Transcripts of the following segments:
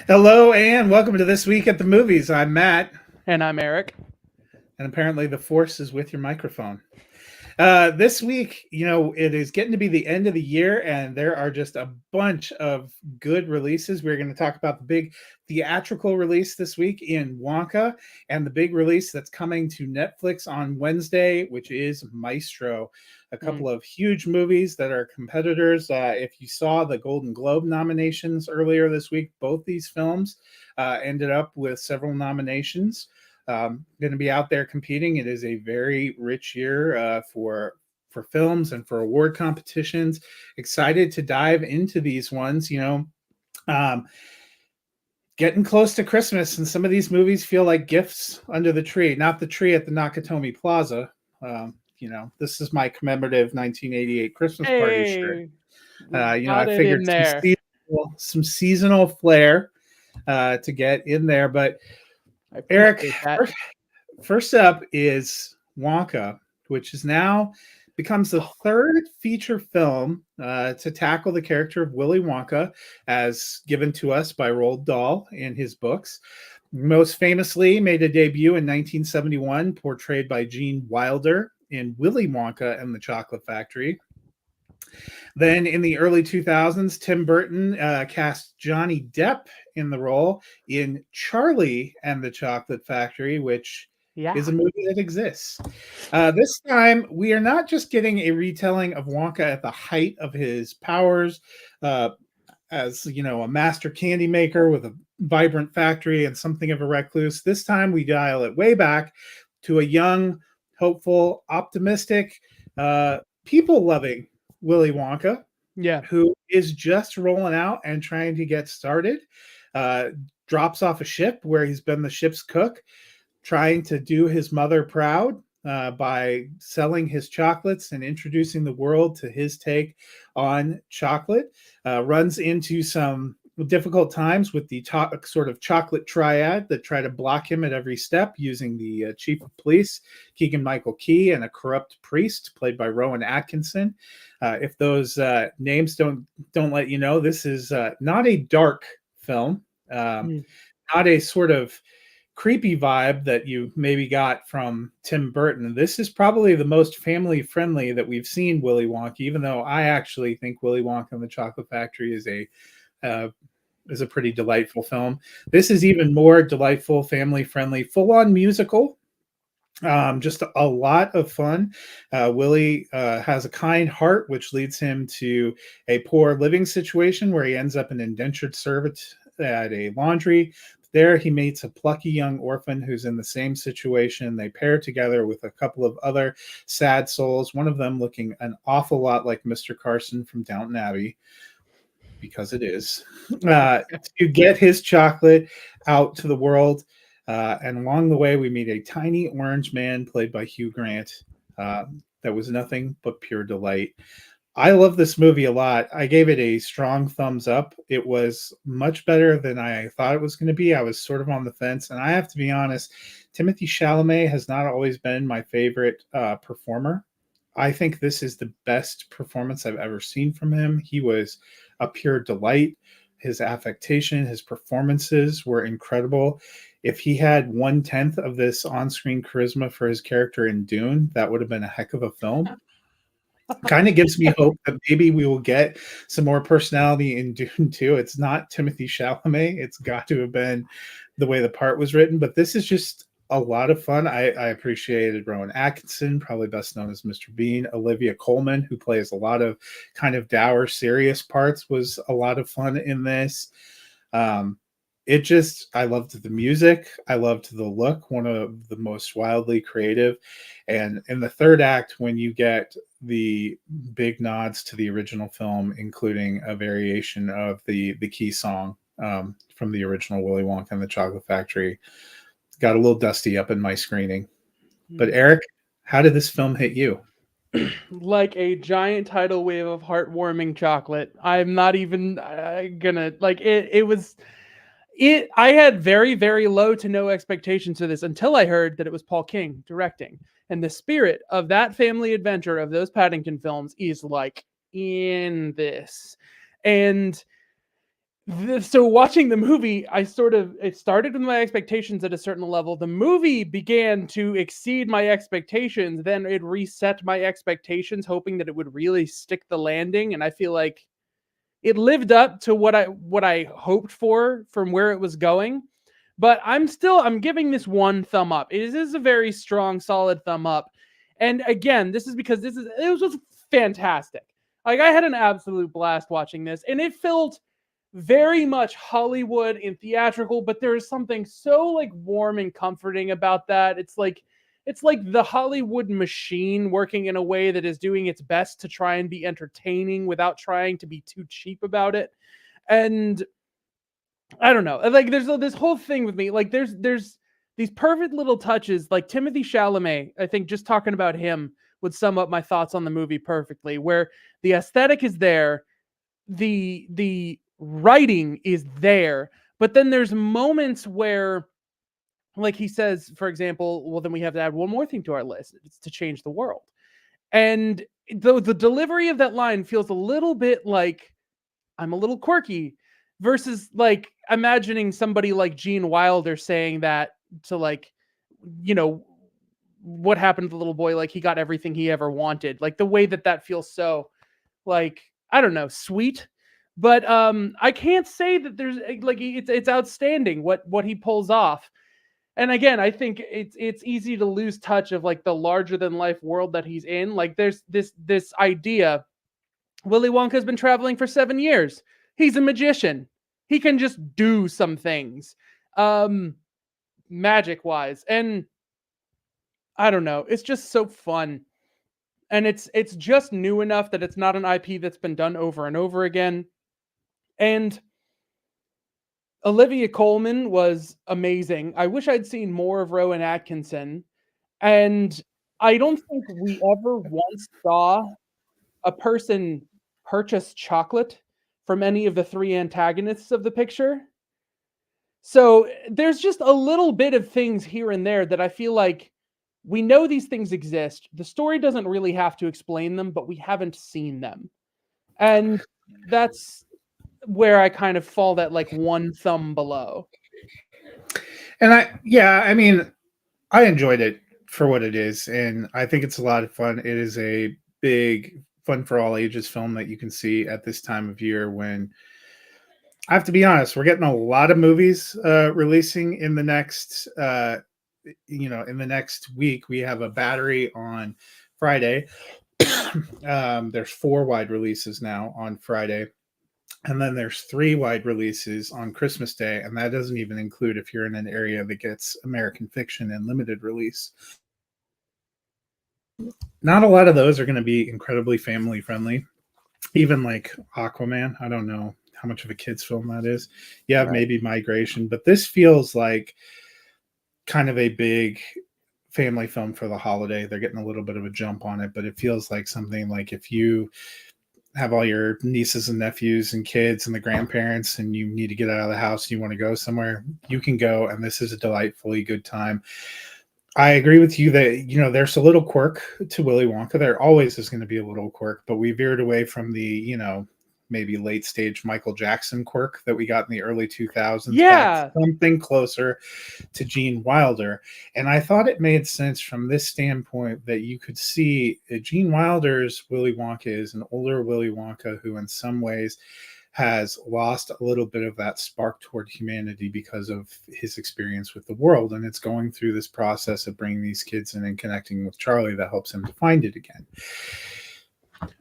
Hello and welcome to This Week at the Movies. I'm Matt, And I'm Eric. and apparently the force is with your microphone. This week, it is getting to be the end of the year, and there are just a bunch of good releases. We're going to talk about the big theatrical release this week in Wonka, and the big release that's coming to Netflix on Wednesday, which is Maestro. A couple of huge movies that are competitors. If you saw the Golden Globe nominations earlier this week, both these films ended up with several nominations. Going to be out there competing. It is a very rich year for films and for award competitions. Excited to dive into these ones. Um, Getting close to Christmas, and some of these movies feel like gifts under the tree. Not the tree at the Nakatomi Plaza. This is my commemorative 1988 Christmas party shirt. Hey, we I got it figured in there. some seasonal flair to get in there, but I Eric, appreciate that. first up is Wonka, which is now becomes the third feature film to tackle the character of Willy Wonka, as given to us by Roald Dahl in his books. Most famously, made a debut in 1971, portrayed by Gene Wilder in Willy Wonka and the Chocolate Factory. Then in the early 2000s, Tim Burton cast Johnny Depp in the role in Charlie and the Chocolate Factory, which is Yeah. a movie that exists. This time, we are not just getting a retelling of Wonka at the height of his powers, as a master candy maker with a vibrant factory and something of a recluse. This time, we dial it way back to a young, hopeful, optimistic, people-loving Willy Wonka, Yeah. who is just rolling out and trying to get started. Uh, Drops off a ship where he's been the ship's cook, trying to do his mother proud by selling his chocolates and introducing the world to his take on chocolate. Runs into some difficult times with the sort of chocolate triad that try to block him at every step, using the chief of police, Keegan Michael Key, and a corrupt priest played by Rowan Atkinson. If those names don't let you know, this is not a dark film, Mm. not a sort of creepy vibe that you maybe got from Tim Burton. This is probably the most family friendly that we've seen Willy Wonka, even though I actually think Willy Wonka and the Chocolate Factory is a pretty delightful film. This is even more delightful, family friendly, full on musical. Just a lot of fun. Willie has a kind heart, which leads him to a poor living situation where he ends up an indentured servant at a laundry. There, he meets a plucky young orphan who's in the same situation. They pair together with a couple of other sad souls, one of them looking an awful lot like Mr. Carson from Downton Abbey, because it is, to get his chocolate out to the world. And along the way, we meet a tiny orange man played by Hugh Grant that was nothing but pure delight. I love this movie a lot. I gave it a strong thumbs up. It was much better than I thought it was going to be. I was sort of on the fence. And I have to be honest, Timothée Chalamet has not always been my favorite performer. I think this is the best performance I've ever seen from him. He was a pure delight. His affectation, his performances were incredible. If he had 1/10 of this on-screen charisma for his character in Dune, that would have been a heck of a film. Kind of gives me hope that maybe we will get some more personality in Dune 2. It's not Timothée Chalamet. It's got to have been the way the part was written, but this is just a lot of fun. I appreciated Rowan Atkinson, probably best known as Mr. Bean. Olivia Colman, who plays a lot of kind of dour, serious parts, was a lot of fun in this. Um, I loved the music. I loved the look, one of the most wildly creative. And in the third act, when you get the big nods to the original film, including a variation of the key song from the original Willy Wonka and the Chocolate Factory, got a little dusty up in my screening. But Eric, how did this film hit you? Like a giant tidal wave of heartwarming chocolate. I'm not even gonna like it. It was it. I had very, very low to no expectations for this until I heard that it was Paul King directing, and the spirit of that family adventure of those Paddington films is like in this, and So watching the movie, it started with my expectations at a certain level. The movie began to exceed my expectations. Then it reset my expectations, hoping that it would really stick the landing. And I feel like it lived up to what I hoped for from where it was going. But I'm giving this one thumb up. It is a very strong, solid thumb up. And again, this is because it was just fantastic. Like, I had an absolute blast watching this, and it felt very much Hollywood and theatrical, but there's something so like warm and comforting about that. It's like the Hollywood machine working in a way that is doing its best to try and be entertaining without trying to be too cheap about it. And I don't know. Like, there's this whole thing with me. Like, there's these perfect little touches. Like Timothy Chalamet, I think just talking about him would sum up my thoughts on the movie perfectly. Where the aesthetic is there, the writing is there, but then there's moments where, like he says, for example, well, then we have to add one more thing to our list. It's to change the world. And the delivery of that line feels a little bit like I'm a little quirky versus like imagining somebody like Gene Wilder saying that to, like, you know, what happened to the little boy, like he got everything he ever wanted. Like the way that feels so, like, I don't know, sweet. But I can't say that there's like it's outstanding what he pulls off. And again, I think it's easy to lose touch of like the larger than life world that he's in. Like, there's this idea. Willy Wonka's been traveling for 7 years. He's a magician. He can just do some things, magic wise. And I don't know. It's just so fun. And it's just new enough that it's not an IP that's been done over and over again. And Olivia Colman was amazing. I wish I'd seen more of Rowan Atkinson. And I don't think we ever once saw a person purchase chocolate from any of the three antagonists of the picture. So there's just a little bit of things here and there that I feel like we know these things exist. The story doesn't really have to explain them, but we haven't seen them. And that's where I kind of fall that like one thumb below. And I mean, I enjoyed it for what it is, and I think it's a lot of fun. It is a big fun for all ages film that you can see at this time of year when, I have to be honest, we're getting a lot of movies releasing in the next in the next week. We have a battery on Friday. There's 4 wide releases now on Friday. And then there's 3 wide releases on Christmas Day, and that doesn't even include if you're in an area that gets American Fiction and limited release. Not a lot of those are going to be incredibly family friendly. Even like Aquaman, I don't know how much of a kids film that is. Yeah, right. Maybe Migration, but this feels like kind of a big family film for the holiday. They're getting a little bit of a jump on it, but it feels like something like if you have all your nieces and nephews and kids and the grandparents and you need to get out of the house and you want to go somewhere, you can go, and this is a delightfully good time. I agree with you that, there's a little quirk to Willy Wonka. There always is going to be a little quirk, but we veered away from the, maybe late stage Michael Jackson quirk that we got in the early 2000s. Yeah. Something closer to Gene Wilder. And I thought it made sense from this standpoint that you could see Gene Wilder's Willy Wonka is an older Willy Wonka who in some ways has lost a little bit of that spark toward humanity because of his experience with the world. And it's going through this process of bringing these kids in and connecting with Charlie that helps him to find it again.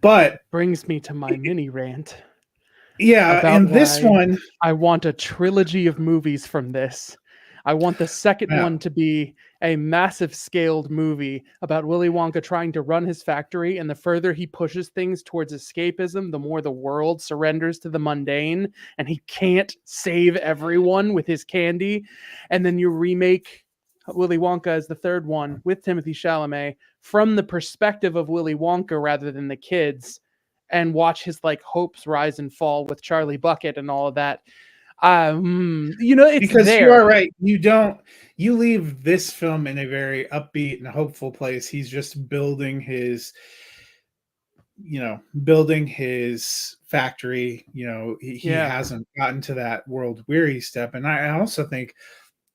But brings me to my mini rant. Yeah, and this one, I want a trilogy of movies from this. I want the second one to be a massive scaled movie about Willy Wonka trying to run his factory, and the further he pushes things towards escapism, the more the world surrenders to the mundane, and he can't save everyone with his candy. And then you remake Willy Wonka as the third one with Timothy Chalamet from the perspective of Willy Wonka rather than the kids, and watch his like hopes rise and fall with Charlie Bucket and all of that. It's because there. You are right. You leave this film in a very upbeat and hopeful place. He's just building his building his factory. He Yeah. hasn't gotten to that world weary step. And I also think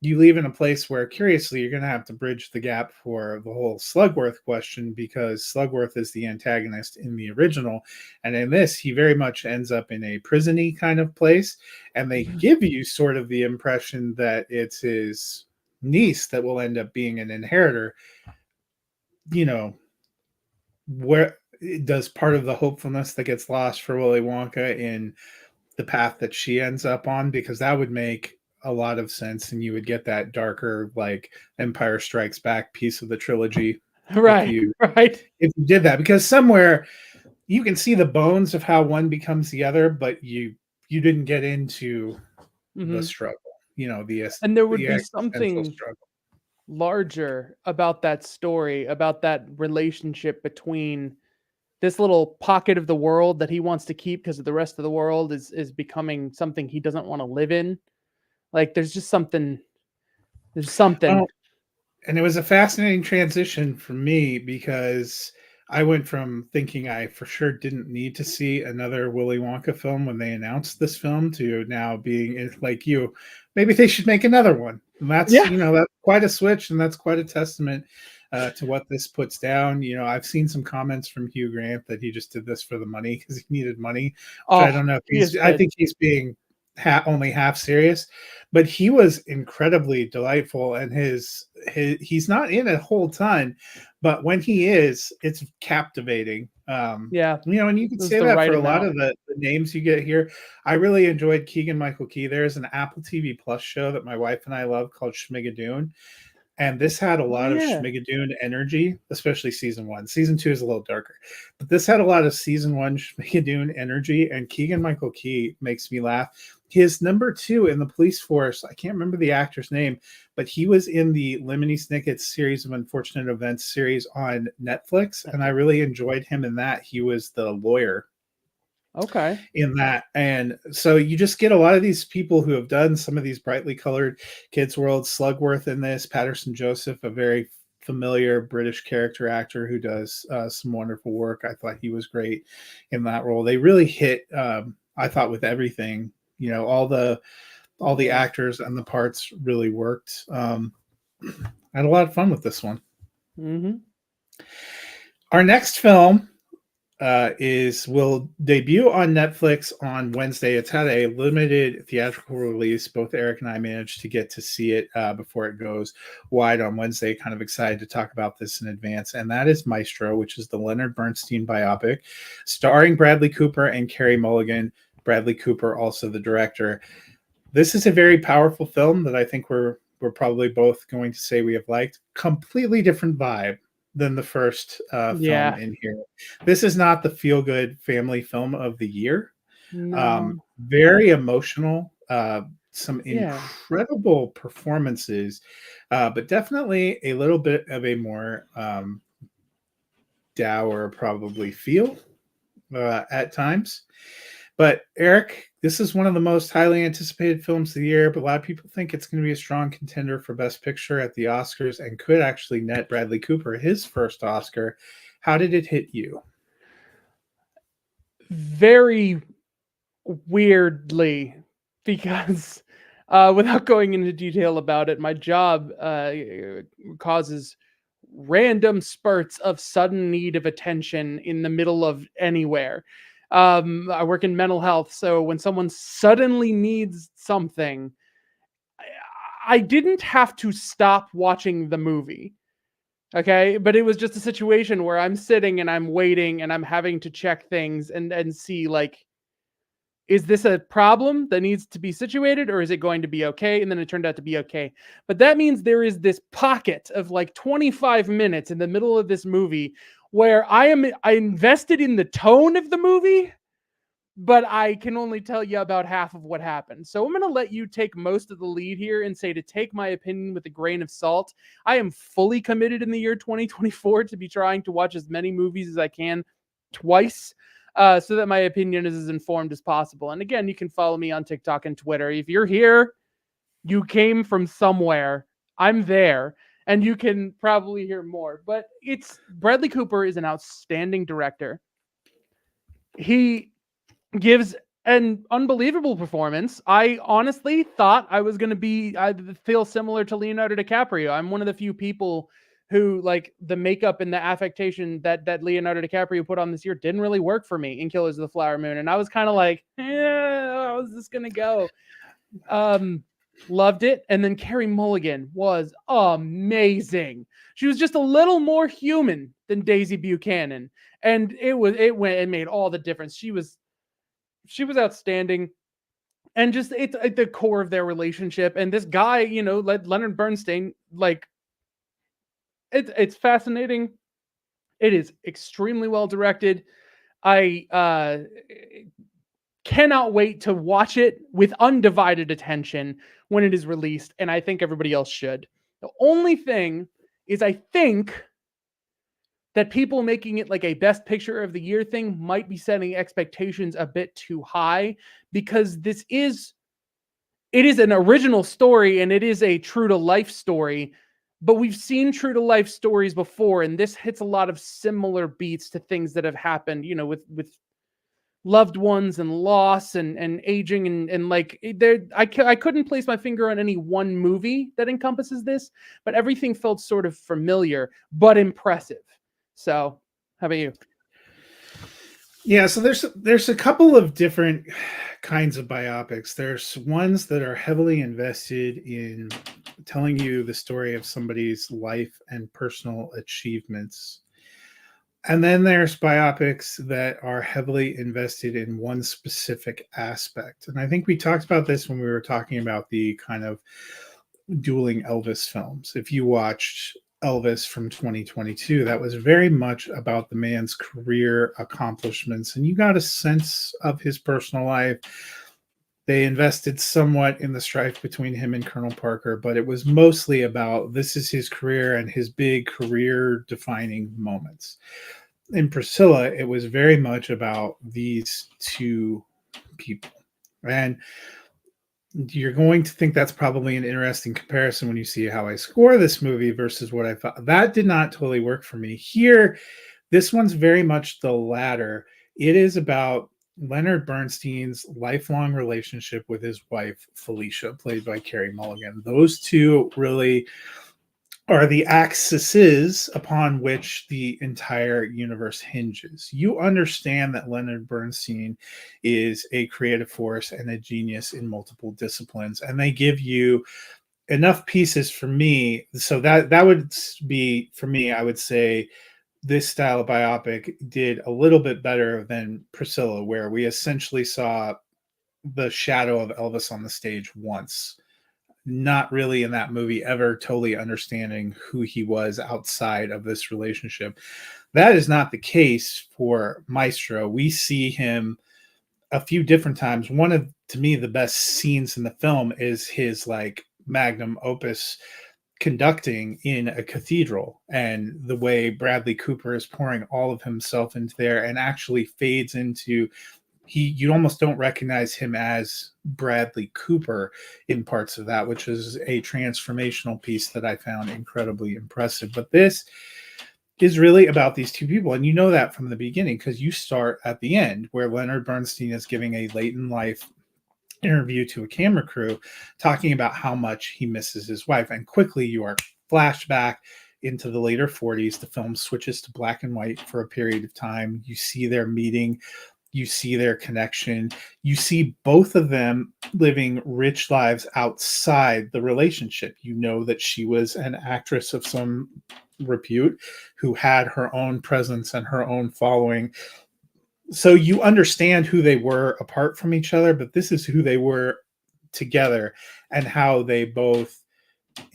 you leave in a place where, curiously, you're going to have to bridge the gap for the whole Slugworth question, because Slugworth is the antagonist in the original. And in this, he very much ends up in a prisony kind of place. And they give you sort of the impression that it's his niece that will end up being an inheritor. You know, where does part of the hopefulness that gets lost for Willy Wonka in the path that she ends up on, because that would make a lot of sense, and you would get that darker, like, Empire Strikes Back piece of the trilogy if Right. you Right. did that, because somewhere you can see the bones of how one becomes the other, but you didn't get into the Hmm. struggle, And there would the be existential something struggle. larger about that story, about that relationship between this little pocket of the world that he wants to keep because the rest of the world is becoming something he doesn't want to live in. Like there's just something. There's something. Well, and it was a fascinating transition for me, because I went from thinking I for sure didn't need to see another Willy Wonka film when they announced this film, to now being like you, maybe they should make another one. And that's, Yeah. that's quite a switch, and that's quite a testament to what this puts down. I've seen some comments from Hugh Grant that he just did this for the money because he needed money, which I Oh, don't know if he is I good. think he's being only half serious, but he was incredibly delightful. And he's not in a whole ton, but when he is, it's captivating. Yeah, And you could it was say the that right for a lot amount. of the names you get here. I really enjoyed Keegan Michael Key. There's an Apple TV Plus show that my wife and I love called Schmigadoon, and this had a Oh lot of yeah. Schmigadoon energy, especially season one. Season two is a little darker, but this had a lot of season one Schmigadoon energy. And Keegan Michael Key makes me laugh. His number two in the police force, I can't remember the actor's name, but he was in the Lemony Snicket's Series of Unfortunate Events series on Netflix, and I Netflix. really enjoyed him in that. He was the lawyer Okay. in that. And so you just get a lot of these people who have done some of these brightly colored kids world. Slugworth in this, Patterson Joseph, a very familiar British character actor who does some wonderful work. I thought he was great in that role. They really hit, I thought, with everything. All the Yeah. actors and the parts really worked. I had a lot of fun with this one. Hmm. Our next film will debut on Netflix on Wednesday. It's had a limited theatrical release. Both Eric and I managed to get to see it before it goes wide on Wednesday. Kind of excited to talk about this in advance. And that is Maestro, which is the Leonard Bernstein biopic, starring Bradley Cooper and Carey Mulligan. Bradley Cooper, also the director. This is a very powerful film that I think we're probably both going to say we have liked. Completely different vibe than the first film Yeah. in here. This is not the feel good family film of the year. No. Very emotional. Some Yeah. incredible performances, but definitely a little bit of a more dour, probably, feel at times. But Eric, this is one of the most highly anticipated films of the year, but a lot of people think it's going to be a strong contender for Best Picture at the Oscars and could actually net Bradley Cooper his first Oscar. How did it hit you? Very weirdly, because without going into detail about it, my job causes random spurts of sudden need of attention in the middle of anywhere. I work in mental health, so when someone suddenly needs something, I didn't have to stop watching the movie. Okay, but it was just a situation where I'm sitting and I'm waiting and I'm having to check things and see, like, is this a problem that needs to be situated or is it going to be okay? And then it turned out to be okay. But that means there is this pocket of like 25 minutes in the middle of this movie where I invested in the tone of the movie, but I can only tell you about half of what happened. So I'm going to let you take most of the lead here and say to take my opinion with a grain of salt. I am fully committed in the year 2024 to be trying to watch as many movies as I can twice, so that my opinion is as informed as possible. And again, you can follow me on TikTok and Twitter. If you're here, you came from somewhere. I'm there. And you can probably hear more. But it's Bradley Cooper is an outstanding director. he gives an unbelievable performance. I honestly thought I feel similar to Leonardo DiCaprio. I'm one of the few people who, like, the makeup and the affectation that Leonardo DiCaprio put on this year didn't really work for me in Killers of the Flower Moon. And I was kind of like, how is this going to go? Loved it. And then Carey Mulligan was amazing. She was just a little more human than Daisy Buchanan. And it made all the difference. She was outstanding, and just it's at the core of their relationship. And this guy, Leonard Bernstein, like, it's fascinating. It is extremely well directed. I cannot wait to watch it with undivided attention when it is released, and I think everybody else should. The only thing is, I think that people making it like a best picture of the year thing might be setting expectations a bit too high, because it is an original story and it is a true to life story, but we've seen true to life stories before, and this hits a lot of similar beats to things that have happened, with loved ones and loss and aging, and like there, I couldn't place my finger on any one movie that encompasses this, but everything felt sort of familiar but impressive. So, how about you? Yeah, so there's a couple of different kinds of biopics. There's ones that are heavily invested in telling you the story of somebody's life and personal achievements. And then there's biopics that are heavily invested in one specific aspect. And I think we talked about this when we were talking about the kind of dueling Elvis films. If you watched Elvis from 2022, that was very much about the man's career accomplishments, and you got a sense of his personal life. They invested somewhat in the strife between him and Colonel Parker, but it was mostly about this is his career and his big career defining moments. In Priscilla, it was very much about these two people. And you're going to think that's probably an interesting comparison when you see how I score this movie versus what I thought. That did not totally work for me. Here, this one's very much the latter. It is about Leonard Bernstein's lifelong relationship with his wife, Felicia, played by Carey Mulligan. Those two really are the axes upon which the entire universe hinges. You understand that Leonard Bernstein is a creative force and a genius in multiple disciplines, and they give you enough pieces for me. So that would be, for me, I would say this style of biopic did a little bit better than Priscilla, where we essentially saw the shadow of Elvis on the stage once, not really in that movie ever totally understanding who he was outside of this relationship. That is not the case for Maestro. We see him a few different times. One of, to me, the best scenes in the film is his like magnum opus conducting in a cathedral, and the way Bradley Cooper is pouring all of himself into there and actually fades into you almost don't recognize him as Bradley Cooper in parts of that, which is a transformational piece that I found incredibly impressive. But this is really about these two people, and you know that from the beginning because you start at the end where Leonard Bernstein is giving a late in life interview to a camera crew talking about how much he misses his wife, and quickly you are flashed back into the later 40s. The film switches to black and white for a period of time. You see their meeting, you see their connection, you see both of them living rich lives outside the relationship. You know that she was an actress of some repute who had her own presence and her own following. So you understand who they were apart from each other, but this is who they were together and how they both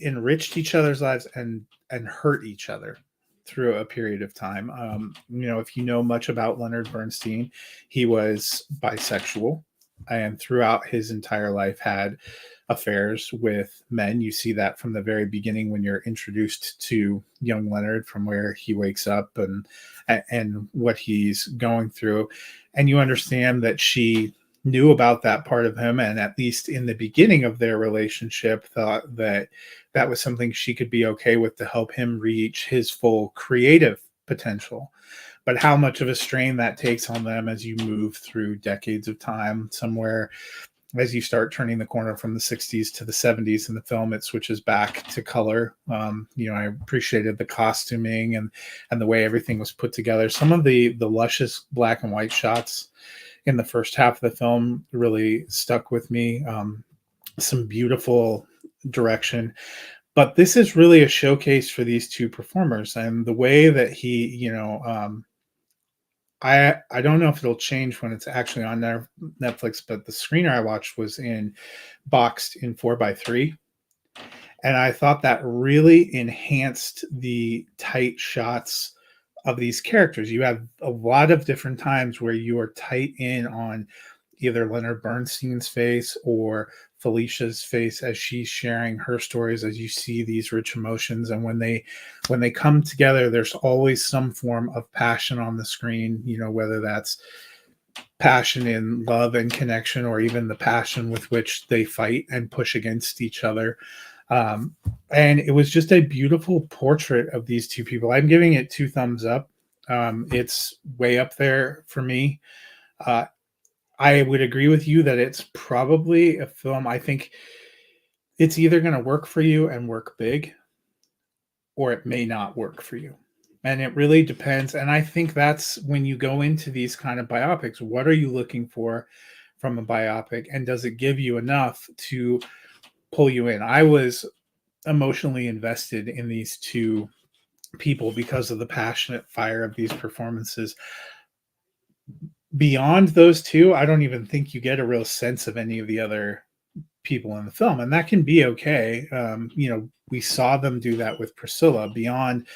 enriched each other's lives and hurt each other through a period of time. If you know much about Leonard Bernstein, he was bisexual and throughout his entire life had affairs with men. You see that from the very beginning when you're introduced to young Leonard, from where he wakes up and what he's going through. And you understand that she knew about that part of him, and at least in the beginning of their relationship thought that that was something she could be okay with to help him reach his full creative potential. but how much of a strain that takes on them as you move through decades of time. Somewhere as you start turning the corner from the 60s to the 70s in the film, it switches back to color. I appreciated the costuming and the way everything was put together. Some of the luscious black and white shots in the first half of the film really stuck with me. Some beautiful direction, but this is really a showcase for these two performers and the way that I don't know if it'll change when it's actually on Netflix, but the screener I watched was boxed in 4:3, and I thought that really enhanced the tight shots of these characters. You have a lot of different times where you are tight in on either Leonard Bernstein's face or Felicia's face as she's sharing her stories, as you see these rich emotions. And when they come together, there's always some form of passion on the screen, whether that's passion in love and connection, or even the passion with which they fight and push against each other. And it was just a beautiful portrait of these two people. I'm giving it 2 thumbs up. It's way up there for me. I would agree with you that it's probably a film. I think it's either going to work for you and work big, or it may not work for you. And it really depends. And I think that's when you go into these kind of biopics, what are you looking for from a biopic? And does it give you enough to pull you in? I was emotionally invested in these two people because of the passionate fire of these performances. Beyond those two, I don't even think you get a real sense of any of the other people in the film, and that can be okay. We saw them do that with Priscilla. Beyond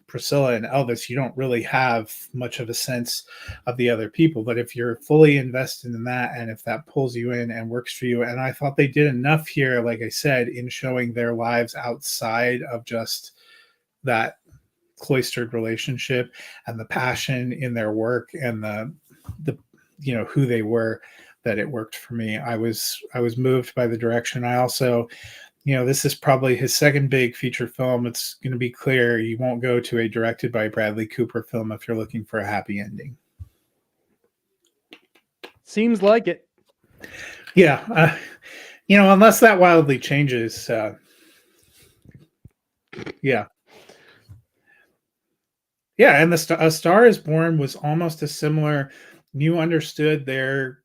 Priscilla and Elvis, you don't really have much of a sense of the other people. But if you're fully invested in that, and if that pulls you in and works for you, and I thought they did enough here, like I said, in showing their lives outside of just that cloistered relationship, and the passion in their work, and the who they were, that it worked for me. I was moved by the direction. I also, this is probably his second big feature film. It's going to be clear you won't go to a directed by Bradley Cooper film if you're looking for a happy ending. Seems like it. Yeah. Unless that wildly changes. Yeah. Yeah, and A Star Is Born was almost a similar. You understood their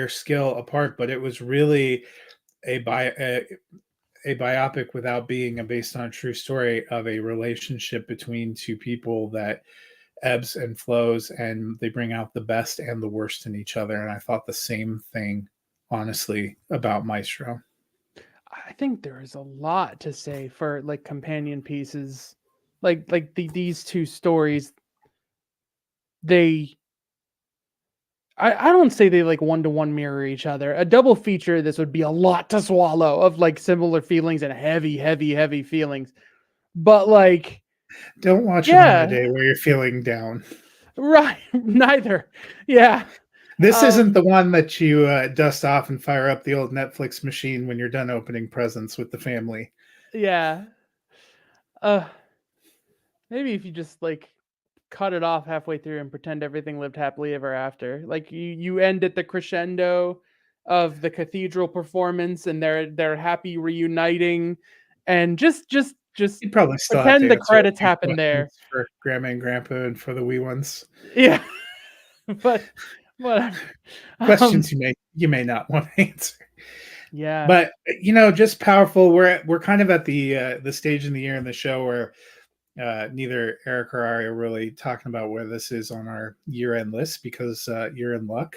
skill apart, but it was really a biopic without being based on a true story of a relationship between two people that ebbs and flows, and they bring out the best and the worst in each other. And I thought the same thing, honestly, about Maestro. I think there is a lot to say for like companion pieces, these two stories. I don't say they like one-to-one mirror each other. A double feature, this would be a lot to swallow, of like similar feelings and heavy feelings. But like, don't watch it on a day where you're feeling down. Right. Neither. Yeah. This isn't the one that you dust off and fire up the old Netflix machine when you're done opening presents with the family. Yeah. Maybe if you just like cut it off halfway through and pretend everything lived happily ever after. Like you end at the crescendo of the cathedral performance, and they're happy reuniting, and just You'd probably still pretend the credits happen there for Grandma and Grandpa and for the wee ones. Yeah. But whatever. Questions you may not want to answer. Yeah. But just powerful. We're kind of at the stage in the year in the show where neither Eric or I are really talking about where this is on our year-end list, because you're in luck.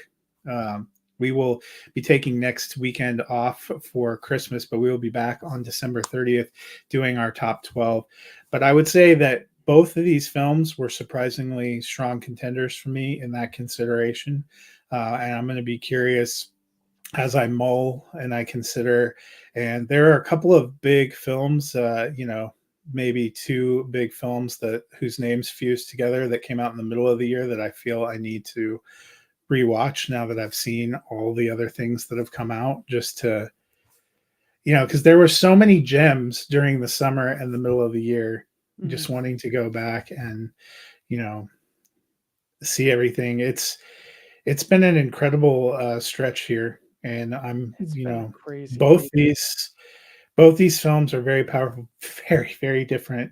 We will be taking next weekend off for Christmas, but we will be back on December 30th doing our top 12. But I would say that both of these films were surprisingly strong contenders for me in that consideration. And I'm going to be curious as I mull and I consider. And there are a couple of big films, maybe 2 big films whose names fused together that came out in the middle of the year that I feel I need to rewatch now that I've seen all the other things that have come out, just to, because there were so many gems during the summer and the middle of the year, just wanting to go back and, see everything. It's been an incredible stretch here, and I'm It's been crazy. both these films are very powerful, very very different.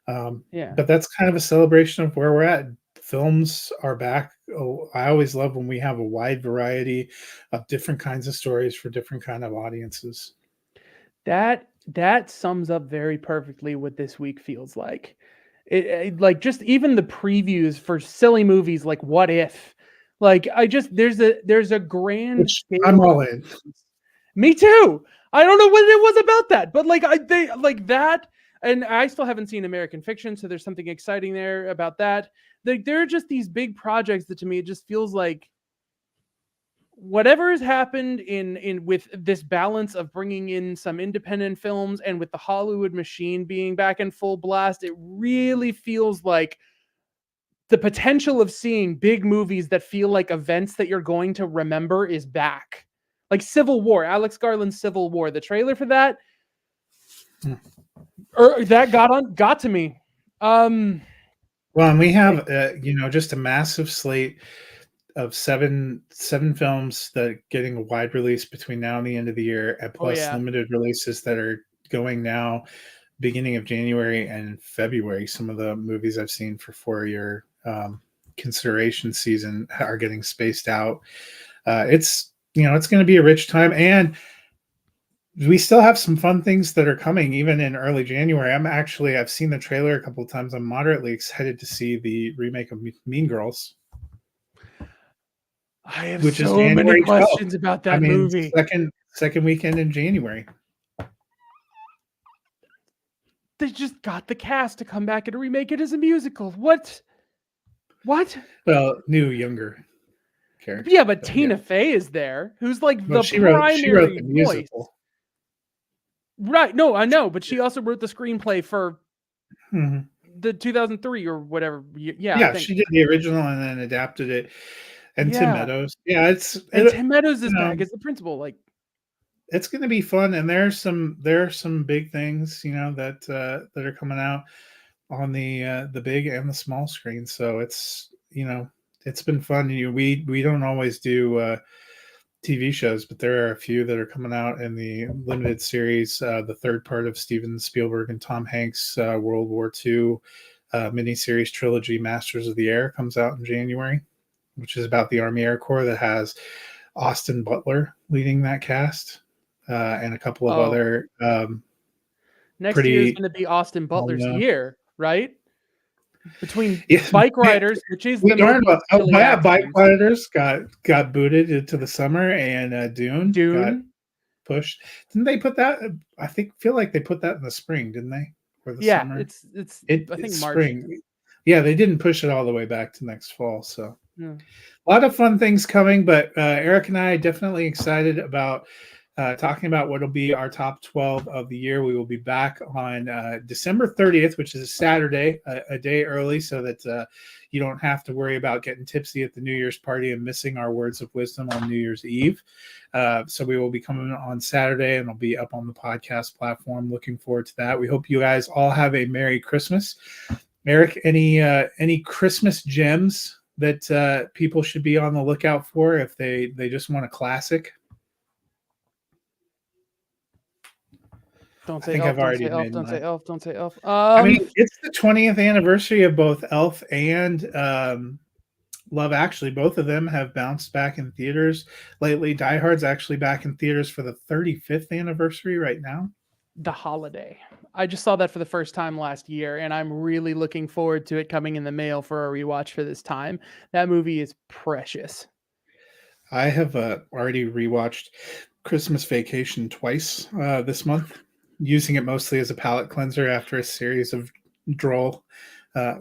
Yeah. But that's kind of a celebration of where we're at. Films are back. Oh, I always love when we have a wide variety of different kinds of stories for different kind of audiences. That sums up very perfectly what this week feels like. Like just even the previews for silly movies like What If, like I just there's a grand Which I'm scale of all in. me too. I don't know what it was about that, but like they like that, and I still haven't seen American Fiction, so there's something exciting there about that. Like there are just these big projects that to me it just feels like whatever has happened in with this balance of bringing in some independent films and with the Hollywood machine being back in full blast, it really feels like the potential of seeing big movies that feel like events that you're going to remember is back. Like Civil War, Alex Garland's Civil War, the trailer for that, or that got to me. Well, and we have just a massive slate of seven films that are getting a wide release between now and the end of the year, and Oh plus yeah. limited releases that are going now, beginning of January and February. Some of the movies I've seen for your consideration season are getting spaced out. It's going to be a rich time, and we still have some fun things that are coming even in early January. I've seen the trailer a couple of times. I'm moderately excited to see the remake of Mean Girls, I have which is so many January 12th. questions about I that mean, movie. second weekend in January. They just got the cast to come back and remake it as a musical. What? What? Well, new younger character. Yeah, but But yeah. Tina Fey is there, who's like Well, the she wrote primary the voice. musical. Right. No, I know, but she also wrote the screenplay for Mhm. the 2003 or whatever. Yeah, I Yeah, think. she did the original and then adapted it. And Tim Yeah. Meadows. Yeah, And Tim Meadows you is know, back as the principal. Like, it's going to be fun, and there are some big things that are coming out on the big and the small screen. So it's been fun. We don't always do TV shows, but there are a few that are coming out in the limited series. The third part of Steven Spielberg and Tom Hanks' World War II miniseries trilogy, Masters of the Air, comes out in January, which is about the Army Air Corps that has Austin Butler leading that cast, and a couple of oh, other next year is pretty going to be Austin Butler's well-known. year, right? Between Yeah, Bike Riders, which is we the learned movie about of silly Bike accidents, Riders got booted into the summer, and Dune got Dune. pushed. Didn't they put that? I feel like they put that in the spring, didn't they? Or the Yeah, summer? it's I think It's March. spring. Yeah, they didn't push it all the way back to next fall. So Yeah. a lot of fun things coming, but Eric and I are definitely excited about talking about what will be our top 12 of the year. We will be back on December 30th, which is a Saturday, a day early, so that you don't have to worry about getting tipsy at the New Year's party and missing our words of wisdom on New Year's Eve. So we will be coming on Saturday, and it'll be up on the podcast platform. Looking forward to that. We hope you guys all have a Merry Christmas. Eric, any Christmas gems that people should be on the lookout for if they just want a classic? Don't I say think elf, I've don't say already elf, made don't say mine. elf, don't say elf. I mean, it's the 20th anniversary of both Elf and Love Actually. Both of them have bounced back in theaters lately. Die Hard's actually back in theaters for the 35th anniversary right now. The Holiday. I just saw that for the first time last year, and I'm really looking forward to it coming in the mail for a rewatch for this time. That movie is precious. I have already rewatched Christmas Vacation twice this month, using it mostly as a palate cleanser after a series of droll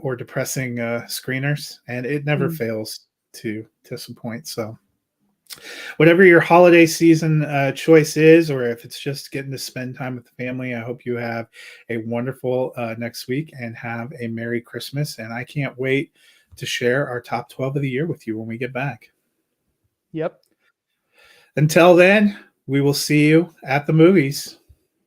or depressing screeners, and it never fails to disappoint. So, whatever your holiday season choice is, or if it's just getting to spend time with the family, I hope you have a wonderful next week and have a Merry Christmas. And I can't wait to share our top 12 of the year with you when we get back. Yep. Until then, we will see you at the movies.